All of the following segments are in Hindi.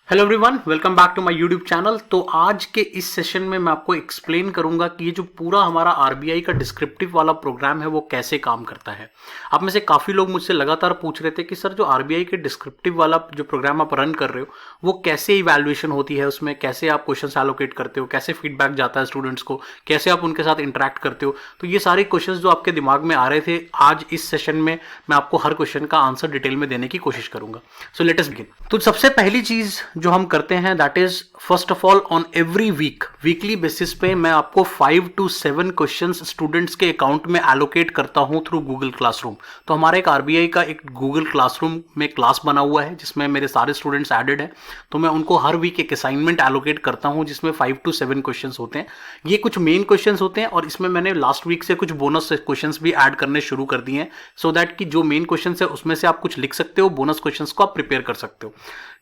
Hello everyone, welcome back to my YouTube channel. तो आज के इस सेशन में मैं आपको एक्सप्लेन करूंगा कि ये जो पूरा हमारा आरबीआई का डिस्क्रिप्टिव वाला प्रोग्राम है वो कैसे काम करता है। आप में से काफ़ी लोग मुझसे लगातार पूछ रहे थे कि सर जो आरबीआई के डिस्क्रिप्टिव वाला जो प्रोग्राम आप रन कर रहे हो वो कैसे इवैल्यूएशन होती है, उसमें कैसे आप क्वेश्चन एलोकेट करते हो, कैसे फीडबैक जाता है स्टूडेंट्स को, कैसे आप उनके साथ इंटरेक्ट करते हो। तो ये सारे क्वेश्चन जो आपके दिमाग में आ रहे थे, आज इस सेशन में मैं आपको हर क्वेश्चन का आंसर डिटेल में देने की कोशिश करूंगा। So let us begin. तो सबसे पहली चीज जो हम करते हैं that is first of all on every weekly basis पे मैं आपको 5 to 7 क्वेश्चंस स्टूडेंट्स के अकाउंट में एलोकेट करता हूं थ्रू गूगल क्लासरूम। तो हमारा एक आरबीआई का एक गूगल क्लासरूम में क्लास बना हुआ है जिसमें मेरे सारे स्टूडेंट्स एडेड हैं। तो मैं उनको हर वीक एक असाइनमेंट एलोकेट करता हूं जिसमें 5 to 7 क्वेश्चंस होते हैं। ये कुछ मेन क्वेश्चंस होते हैं और इसमें मैंने लास्ट वीक से कुछ बोनस क्वेश्चंस भी ऐड करने शुरू कर दिए हैं सो दैट कि जो मेन क्वेश्चंस है उसमें से आप कुछ लिख सकते हो, बोनस क्वेश्चंस को आप प्रिपेयर कर सकते हो।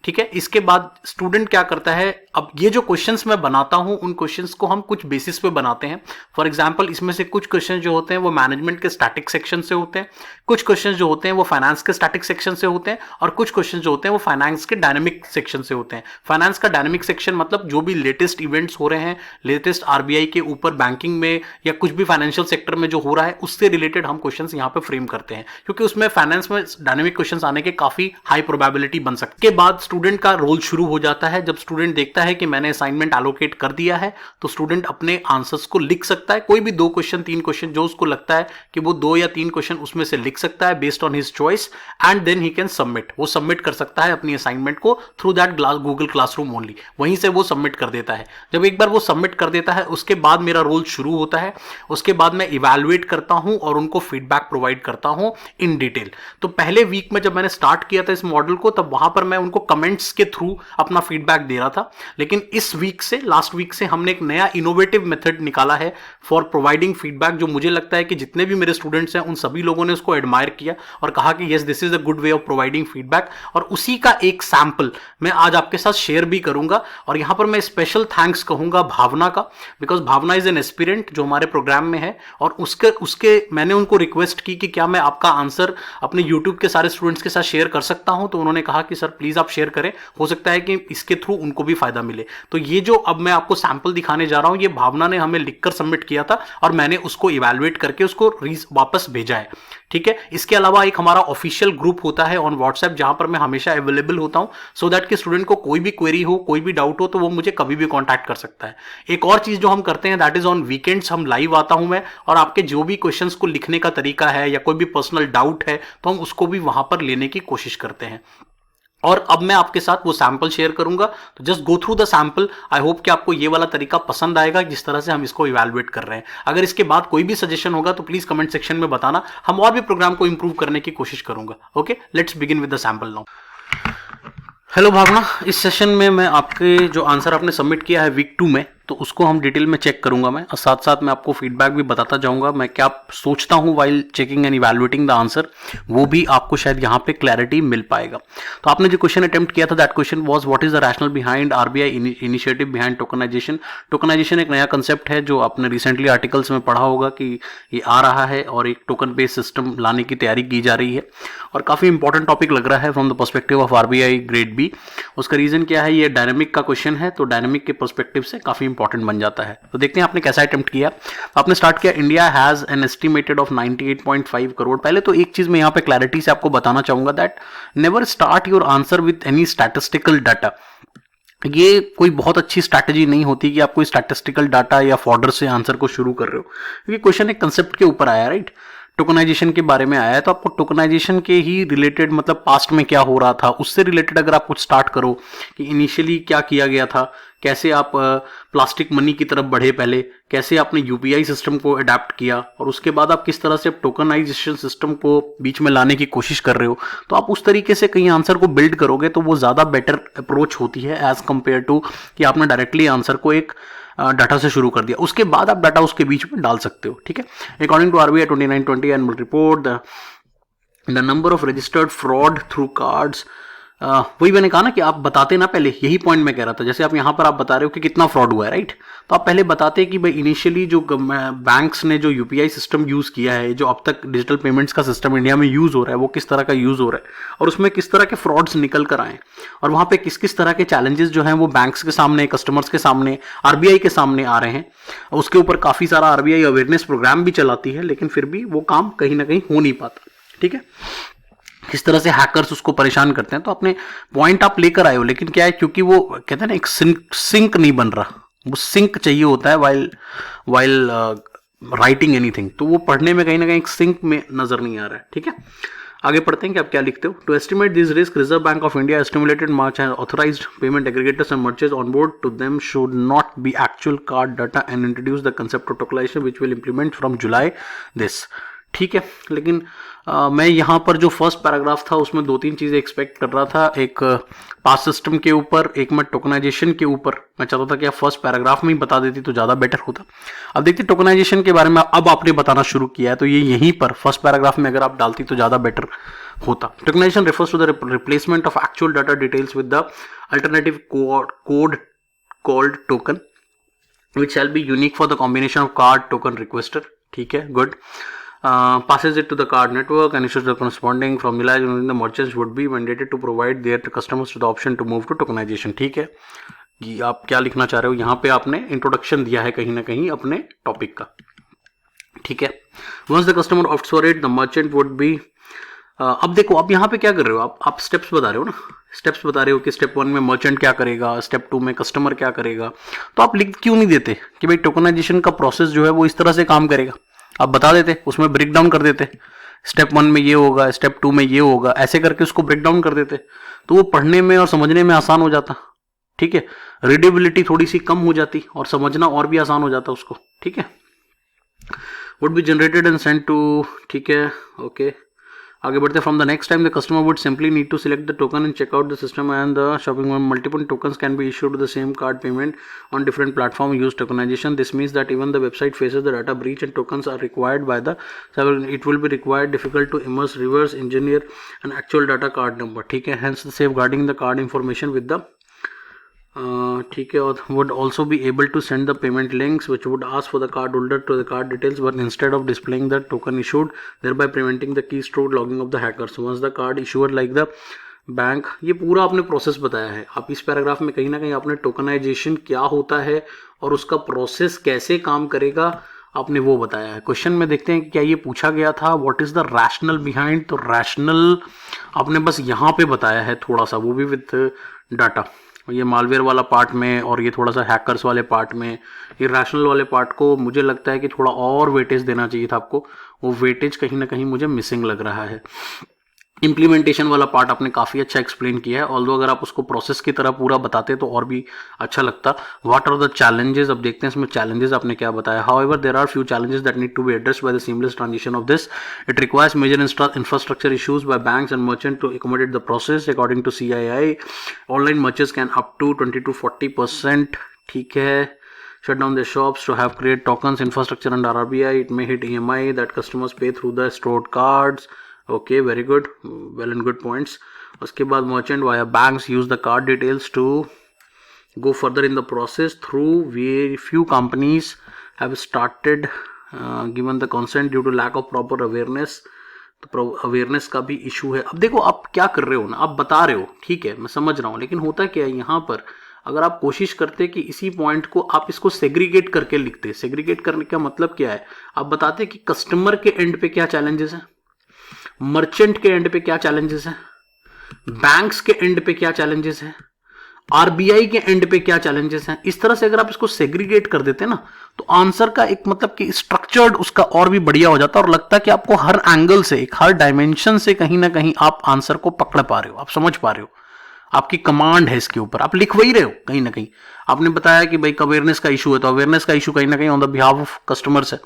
ठीक है, इसके बाद स्टूडेंट क्या करता है, अब ये जो क्वेश्चंस मैं बनाता हूं उन क्वेश्चंस को हम कुछ बेसिस पे बनाते हैं। फॉर एग्जांपल इसमें से कुछ क्वेश्चंस जो होते हैं वो मैनेजमेंट के स्टैटिक सेक्शन से होते हैं, कुछ क्वेश्चंस जो होते हैं वो फाइनेंस के स्टैटिक सेक्शन से होते हैं और कुछ क्वेश्चंस जो होते हैं वो फाइनेंस के डायनेमिक सेक्शन से होते हैं। फाइनेंस का डायनेमिक सेक्शन मतलब जो भी लेटेस्ट इवेंट्स हो रहे हैं, लेटेस्ट आरबीआई के ऊपर बैंकिंग में या कुछ भी फाइनेंशियल सेक्टर में जो हो रहा है उससे रिलेटेड हम क्वेश्चंस यहाँ पे फ्रेम करते हैं, क्योंकि उसमें फाइनेंस में डायनेमिक क्वेश्चंस आने के काफी हाई प्रोबेबिलिटी बन सकती है। के बाद स्टूडेंट का रोल शुरू हो जाता है। जब स्टूडेंट देखता है कि मैंने असाइनमेंट एलोकेट कर दिया है तो स्टूडेंट अपने आंसर्स को लिख सकता है, कोई भी 2 क्वेश्चन 3 क्वेश्चन जो उसको लगता है कि वो 2 या 3 क्वेश्चन उसमें से लिख सकता है based on his choice and then he can submit. वो सबमिट कर सकता है अपनी असाइनमेंट को through that Google classroom only, वहीं से वो सबमिट कर देता है। जब एक बार वो सबमिट कर देता है उसके बाद मेरा रोल शुरू होता है। उसके बाद मैं इवैल्यूएट करता हूं और उनको फीडबैक प्रोवाइड करता हूं इन डिटेल। तो पहले वीक में जब मैंने स्टार्ट किया था इस मॉडल को तब वहां पर मैं उनको कमेंट्स के थ्रू अपना फीडबैक दे रहा था, लेकिन इस वीक से लास्ट वीक से हमने एक नया इनोवेटिव मेथड निकाला है फॉर प्रोवाइडिंग फीडबैक, जो मुझे लगता है कि जितने भी मेरे स्टूडेंट्स हैं उन सभी लोगों ने उसको एडमायर किया और कहा कि yes this is a good way of providing feedback. और उसी का एक सैंपल मैं आज आपके साथ शेयर भी करूंगा और यहां पर मैं स्पेशल थैंक्स कहूंगा भावना का, because Bhavna is an aspirant जो हमारे प्रोग्राम में है और उसके मैंने उनको रिक्वेस्ट की कि क्या मैं आपका आंसर अपने यूट्यूब के सारे स्टूडेंट्स के साथ शेयर कर सकता हूं। तो उन्होंने कहा कि सर प्लीज आप शेयर करें, हो सकता है कि इसके थ्रू उनको भी फायदा मिले। तो ये जो अब मैं आपको सैंपल दिखाने जा रहा हूं ये भावना ने हमें लिखकर सबमिट किया था और मैंने उसको इवैल्यूएट करके उसको वापस भेजा है। ठीक है, इसके अलावा एक हमारा ऑफिशियल ग्रुप होता है ऑन व्हाट्सएप जहां पर मैं हमेशा अवेलेबल होता हूं सो दैट कि स्टूडेंट को कोई भी क्वेरी हो, कोई भी डाउट हो तो वो मुझे कभी भी कांटेक्ट कर सकता है। एक और चीज जो हम करते हैं दैट इज ऑन वीकेंड्स हम लाइव आता हूं मैं और आपके जो भी क्वेश्चंस को लिखने का तरीका है या कोई भी पर्सनल डाउट है तो हम उसको भी वहां पर लेने की कोशिश करते हैं। और अब मैं आपके साथ वो सैंपल शेयर करूंगा, तो just go through the sample. I hope कि आपको ये वाला तरीका पसंद आएगा जिस तरह से हम इसको इवैल्यूएट कर रहे हैं। अगर इसके बाद कोई भी सजेशन होगा तो प्लीज कमेंट सेक्शन में बताना, हम और भी प्रोग्राम को इंप्रूव करने की कोशिश करूंगा। Okay, let's begin with the sample now. Hello Bhavna, इस सेशन में मैं आपके जो आंसर आपने सबमिट किया है वीक 2 में तो उसको हम डिटेल में चेक करूंगा मैं, और साथ साथ मैं आपको फीडबैक भी बताता जाऊंगा मैं क्या सोचता हूं while checking and evaluating the answer, वो भी आपको शायद यहां पे क्लैरिटी मिल पाएगा। तो आपने जो क्वेश्चन अटेम्प्ट किया था that question was what is the rationale behind RBI initiative behind tokenization. Tokenization एक नया कंसेप्ट है जो आपने रिसेंटली आर्टिकल्स में पढ़ा होगा कि ये आ रहा है और एक टोकन बेस्ड सिस्टम लाने की तैयारी की जा रही है और काफी इंपॉर्टेंट टॉपिक लग रहा है from the perspective of RBI grade B. उसका रीजन क्या है, ये डायनेमिक का क्वेश्चन है तो डायनेमिक के पर्सपेक्टिव से काफी इंपॉर्टेंट बन जाता है। तो देखते हैं आपने कैसा अटेम्प्ट किया। आपने स्टार्ट किया India has an estimated of 98.5 crore. पहले तो एक चीज मैं यहां पे क्लैरिटी से आपको बताना चाहूंगा that never start your answer with any statistical data. ये कोई बहुत अच्छी स्ट्रैटेजी नहीं होती कि आप कोई स्टैटिस्टिकल डाटा या फॉर्डर से आंसर को शुरू कर रहे हो, क्योंकि क्वेश्चन एक कंसेप्ट के ऊपर आया, राइट, टोकनाइजेशन के बारे में आया है तो आपको टोकनाइजेशन के ही रिलेटेड मतलब पास्ट में क्या हो रहा था उससे रिलेटेड अगर आप कुछ स्टार्ट करो कि इनिशियली क्या किया गया था, कैसे आप प्लास्टिक मनी की तरफ बढ़े, पहले कैसे आपने यूपीआई सिस्टम को अडेप्ट किया और उसके बाद आप किस तरह से टोकनाइजेशन सिस्टम को बीच में लाने की कोशिश कर रहे हो, तो आप उस तरीके से कहीं आंसर को बिल्ड करोगे तो वो ज़्यादा बेटर अप्रोच होती है एज कंपेयर टू कि आपने डायरेक्टली आंसर को एक डाटा से शुरू कर दिया, उसके बाद आप डाटा उसके बीच में डाल सकते हो। ठीक है, according to RBI 2920 annual report the number of registered fraud through cards वही मैंने कहा ना कि आप बताते ना पहले, यही पॉइंट मैं कह रहा था। जैसे आप यहाँ पर आप बता रहे हो कि कितना फ्रॉड हुआ है, राइट, तो आप पहले बताते कि भाई इनिशियली जो बैंक्स ने जो यूपीआई सिस्टम यूज किया है, जो अब तक डिजिटल पेमेंट्स का सिस्टम इंडिया में यूज हो रहा है, वो किस तरह का यूज हो रहा है और उसमें किस तरह के फ्रॉड्स निकल कर आए और वहां पे किस किस तरह के चैलेंजेस जो हैं वो बैंक्स के सामने, कस्टमर्स के सामने, आरबीआई के सामने आ रहे हैं। उसके ऊपर काफी सारा आरबीआई अवेयरनेस प्रोग्राम भी चलाती है, लेकिन फिर भी वो काम कहीं ना कहीं हो नहीं पाता। ठीक है, किस तरह से हैकर्स उसको परेशान करते हैं। तो अपने पॉइंट आप लेकर आए हो, लेकिन क्या है, क्योंकि वो कहते हैं ना एक सिंक नहीं बन रहा, वो सिंक चाहिए होता है वाइल राइटिंग एनीथिंग, तो वो पढ़ने में कहीं ना कहीं एक सिंक में नजर नहीं आ रहा है। ठीक है, आगे पढ़ते हैं कि आप क्या लिखते हो। To estimate this risk, reserve bank of India estimated March end authorised payment aggregators and merchants on board to them should not be actual card data and introduce the concept of tokenization which will implement from July this. ठीक है, लेकिन मैं यहाँ पर जो फर्स्ट पैराग्राफ था उसमें दो तीन चीज़ें एक्सपेक्ट कर रहा था, एक पास सिस्टम के ऊपर, एक मैं टोकनाइजेशन के ऊपर। मैं चाहता था कि आप फर्स्ट पैराग्राफ में ही बता देती तो ज़्यादा बेटर होता। अब देखते टोकनाइजेशन के बारे में अब आपने बताना शुरू किया है, तो ये यहीं पर फर्स्ट पैराग्राफ में अगर आप डालती तो ज़्यादा बेटर होता। Tokenization refers to the replacement of actual data details with the alternative code called token which shall be unique for the combination of card token requester. ठीक है, good. Passes it to the card network and issues the corresponding formula. The merchants would be mandated to provide their customers to the option to move to tokenization. ठीक है, ये आप क्या लिखना चाह रहे हो, यहाँ पे आपने इंट्रोडक्शन दिया है कहीं ना कहीं अपने टॉपिक का। ठीक है, once the customer opts for it, the merchant would be अब देखो, आप यहाँ पे क्या कर रहे हो, आप स्टेप्स बता रहे हो ना, स्टेप्स बता रहे हो कि स्टेप 1 में मर्चेंट क्या करेगा, स्टेप 2 में कस्टमर क्या करेगा। तो आप लिख क्यों नहीं देते कि भाई टोकनाइजेशन का प्रोसेस जो है वो इस तरह से काम करेगा, आप बता देते, उसमें ब्रेक डाउन कर देते, स्टेप 1 में ये होगा, स्टेप 2 में ये होगा, ऐसे करके उसको ब्रेक डाउन कर देते, तो वो पढ़ने में और समझने में आसान हो जाता। ठीक है, रीडेबिलिटी थोड़ी सी कम हो जाती और समझना और भी आसान हो जाता उसको। ठीक है, would be generated and send to, ठीक है, ओके, आगे बढ़ते। From the next time the customer would simply need to select the token and check out the system and the shopping multiple tokens can be issued the same card payment on different platform use tokenization. This means that even the website faces the data breach and tokens are required by the server, it will be required difficult to immerse reverse engineer an actual data card number. ठीक है, hence safeguarding the card information with the, ठीक है, और would also be able to send the payment links which would ask for the card holder to the card details, but instead of displaying the token issued, thereby preventing the keystroke logging of the hackers. Once the card issuer like the bank, ये पूरा आपने प्रोसेस बताया है। आप इस पैराग्राफ में कहीं ना कहीं आपने टोकनाइजेशन क्या होता है और उसका प्रोसेस कैसे काम करेगा आपने वो बताया है। क्वेश्चन में देखते हैं कि क्या ये पूछा गया था, what is the rationale behind, तो रैशनल आपने बस यहाँ पे बताया है थोड़ा सा, वो भी विथ डाटा, ये मालवेयर वाला पार्ट में और ये थोड़ा सा हैकर्स वाले पार्ट में। ये रैशनल वाले पार्ट को मुझे लगता है कि थोड़ा और वेटेज देना चाहिए था आपको, वो वेटेज कहीं ना कहीं मुझे मिसिंग लग रहा है। इम्प्लीमेंटेशन वाला पार्ट आपने काफी अच्छा एक्सप्लेन किया है, ऑल्दो अगर आप उसको प्रोसेस की तरह पूरा बताते तो और भी अच्छा लगता। व्हाट आर द चैलेंजेस, अब देखते हैं इसमें चैलेंजेस आपने क्या बताया। However there are few challenges that need to be addressed by the seamless transition of this. It requires major infrastructure issues by banks and merchants to accommodate the process. According to CII, online merchants can up to 20 to 40%, ठीक है, shut down their shops to have create tokens infrastructure under RBI. It may hit EMI that customers pay through the stored cards. Okay, very good, well and good points. उसके बाद merchant via banks use the card details to go further in the process. Through very few companies have started given the consent due to lack of proper awareness. तो अवेयरनेस का भी इशू है। अब देखो आप क्या कर रहे हो ना, आप बता रहे हो, ठीक है, मैं समझ रहा हूँ, लेकिन होता क्या है यहाँ पर, अगर आप कोशिश करते कि इसी पॉइंट को आप इसको सेग्रीगेट करके लिखते, सेग्रीगेट करने का मतलब क्या है, आप बताते कि कस्टमर के एंड पे क्या चैलेंजेस हैं, मर्चेंट के एंड पे क्या चैलेंजेस हैं, बैंक्स के एंड पे क्या चैलेंजेस हैं, आरबीआई के एंड पे क्या चैलेंजेस हैं। इस तरह से अगर आप इसको सेग्रीगेट कर देते ना, तो आंसर का एक मतलब कि स्ट्रक्चर्ड उसका और भी बढ़िया हो जाता और लगता कि आपको हर एंगल से, एक हर डायमेंशन से कहीं ना कहीं आप आंसर को पकड़ पा रहे हो, आप समझ पा रहे हो, आपकी कमांड है इसके ऊपर, आप लिख वही रहे हो कहीं ना कहीं। आपने बताया कि भाई अवेयरनेस का इशू है, तो अवेयरनेस का इशू कहीं ना कहीं on the behalf of customers है,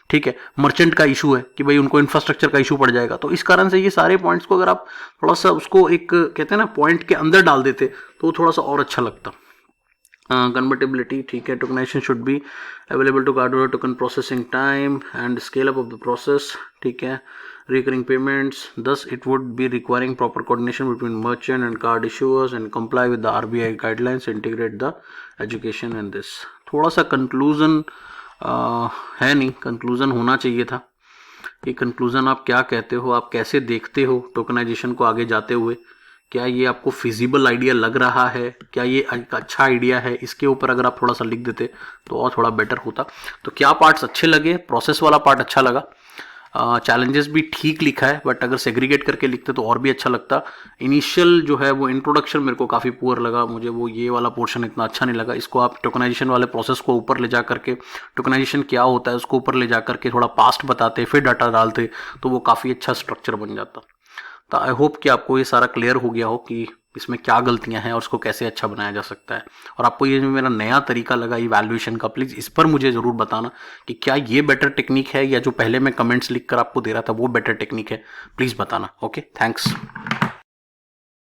ठीक है। मर्चेंट का इशू है कि भाई उनको इंफ्रास्ट्रक्चर का इशू पड़ जाएगा, तो इस कारण से ये सारे पॉइंट्स को अगर आप थोड़ा सा उसको एक कहते हैं ना पॉइंट के अंदर डाल देते तो थोड़ा सा और अच्छा लगता। कन्वर्टेबिलिटी, ठीक है, tokenization should be available to card holder, token processing time and scale up of the process, ठीक है, recurring payments. Thus, it would be requiring proper coordination between merchant and card issuers and comply with the RBI guidelines, integrate the education and this. थोड़ा सा कंक्लूजन है नहीं, कंक्लूजन होना चाहिए था. ये कंक्लूजन आप क्या कहते हो, आप कैसे देखते हो टोकनाइजेशन को आगे जाते हुए? क्या ये आपको फिजिबल आइडिया लग रहा है? क्या ये एक अच्छा आइडिया है? इसके ऊपर अगर आप थोड़ा सा लिख देते तो और थोड़ा बेटर होता. तो क्या पार्ट्स अच्छे लगे? प्रोसेस वाला पार्ट अच्छा लगा, चैलेंजेस भी ठीक लिखा है, बट अगर सेग्रीगेट करके लिखते तो और भी अच्छा लगता. इनिशियल जो है वो इंट्रोडक्शन मेरे को काफ़ी पुअर लगा, मुझे वो ये वाला पोर्शन इतना अच्छा नहीं लगा. इसको आप टोकनाइजेशन वाले प्रोसेस को ऊपर ले जा करके, टोकनाइजेशन क्या होता है उसको ऊपर ले जा करके थोड़ा पास्ट बताते, फिर डाटा डालते, तो वो काफ़ी अच्छा स्ट्रक्चर बन जाता. तो आई होप कि आपको ये सारा क्लियर हो गया हो कि इसमें क्या गलतियां हैं और उसको कैसे अच्छा बनाया जा सकता है. और आपको ये जो मेरा नया तरीका लगा इवैल्यूएशन का, प्लीज़ इस पर मुझे ज़रूर बताना कि क्या ये बेटर टेक्निक है या जो पहले मैं कमेंट्स लिख कर आपको दे रहा था वो बेटर टेक्निक है. प्लीज़ बताना. Okay, thanks.